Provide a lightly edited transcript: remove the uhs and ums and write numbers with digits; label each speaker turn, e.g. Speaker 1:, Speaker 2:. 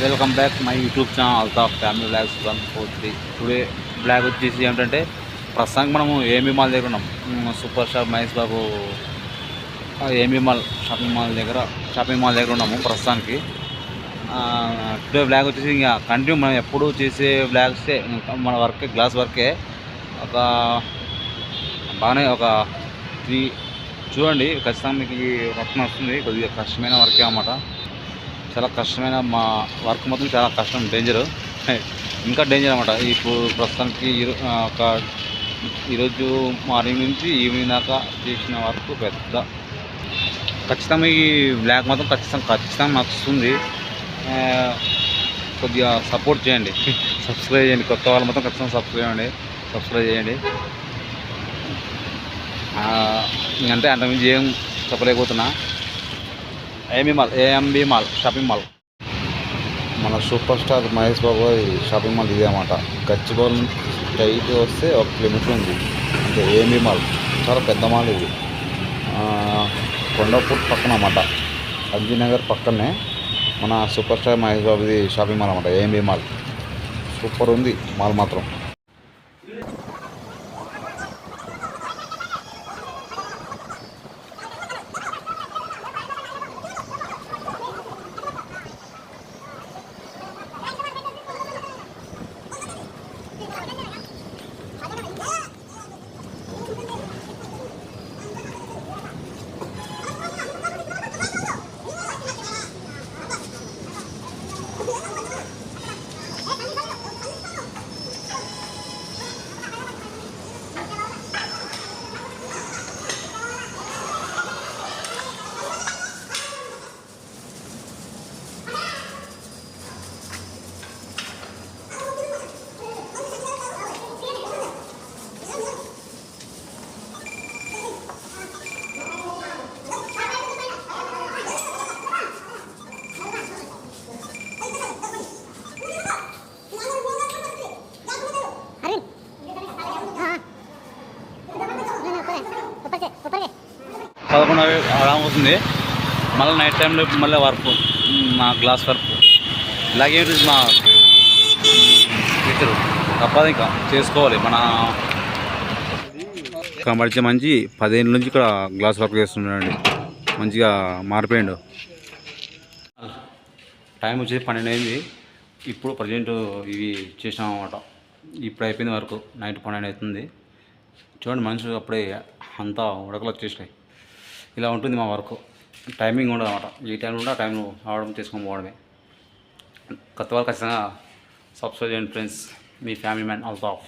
Speaker 1: Welcome back my YouTube channel Altaf family blogs 143. Today blog వచ్చేసి ఏంటంటే ప్రస్తుతానికి మనము ఏఎంబీ మాల్ దగ్గర ఉన్నాం. Super star Mahesh Babu AMB mall shopping mall దగ్గర ఉన్నాము ప్రస్తుతానికి. టుడే బ్లాగ్ వచ్చేసి ఇంకా కంటిన్యూ మనం ఎప్పుడు చేసే బ్లాగ్సే, మన వర్కే గ్లాస్ వర్కే. ఒక బాగానే ఒక 3 చూడండి, ఖచ్చితంగా మీకు ఈ వర్క్ వస్తుంది. కొద్దిగా కష్టమైన వర్కే అన్నమాట. చాలా కష్టమైన మా వర్క్ మొత్తం చాలా కష్టం, డేంజరు, ఇంకా డేంజర్ అనమాట. ఇప్పుడు ప్రస్తుతానికి ఈరోజు మార్నింగ్ నుంచి ఈవినింగ్ దాకా చేసిన వర్క్ పెద్ద. ఖచ్చితంగా ఈ బ్లాక్ మొత్తం ఖచ్చితంగా నచ్చుతుంది. కొద్దిగా సపోర్ట్ చేయండి, సబ్స్క్రైబ్ చేయండి. కొత్త వాళ్ళు మొత్తం ఖచ్చితంగా సబ్స్క్రైబ్ చేయండి. ఇంకంటే అంతకుమించి ఏం చెప్పలేకపోతున్నా. ఏఎంబీ మాల్ షాపింగ్ మాల్, మన సూపర్ స్టార్ మహేష్ బాబు షాపింగ్ మాల్ ఇదే అన్నమాట. గచ్చిబౌలి స్ట్రైట్ వస్తే 1 కిలోమీటర్ ఉంది అంటే ఏఎంబీ మాల్. చాలా పెద్ద మాల్ ఇది. కొండాపూర్ పక్కన అన్నమాట, అంజీనగర్ పక్కనే మన సూపర్ స్టార్ మహేష్ బాబుది షాపింగ్ మాల్ అన్నమాట, ఏఎంబీ మాల్. సూపర్ ఉంది మాల్ మాత్రం. పదకొండు అలా అవుతుంది. మళ్ళీ నైట్ టైంలో మళ్ళీ వర్క్, నా గ్లాస్ వర్క్ ఇలాగే మా ఫ్యూచర్. తప్పదు, ఇంకా చేసుకోవాలి. మన మంచి 10 ఏళ్ళ నుంచి ఇక్కడ గ్లాస్ వర్క్ చేస్తున్నాడండి. మంచిగా మారిపోయాడు. టైం వచ్చేసి 12 అయింది. ఇప్పుడు ప్రజెంట్ ఇవి చేసినాం అన్నమాట. ఇప్పుడు అయిపోయింది వరకు. నైట్ 12 అవుతుంది. చూడండి, మనుషులు అప్పుడే అంతా ఉడకలు వచ్చేసినాయి. ఇలా ఉంటుంది మా వర్క్. టైమింగ్ ఉండదు అన్నమాట. ఈ టైంలో ఉంటే ఆ టైంలో రావడం, చేసుకొని పోవడమే. కొత్త వాళ్ళు ఖచ్చితంగా సబ్స్క్రైబ్ చేయండి ఫ్రెండ్స్. మీ ఫ్యామిలీ మ్యాన్ అల్తాఫ్.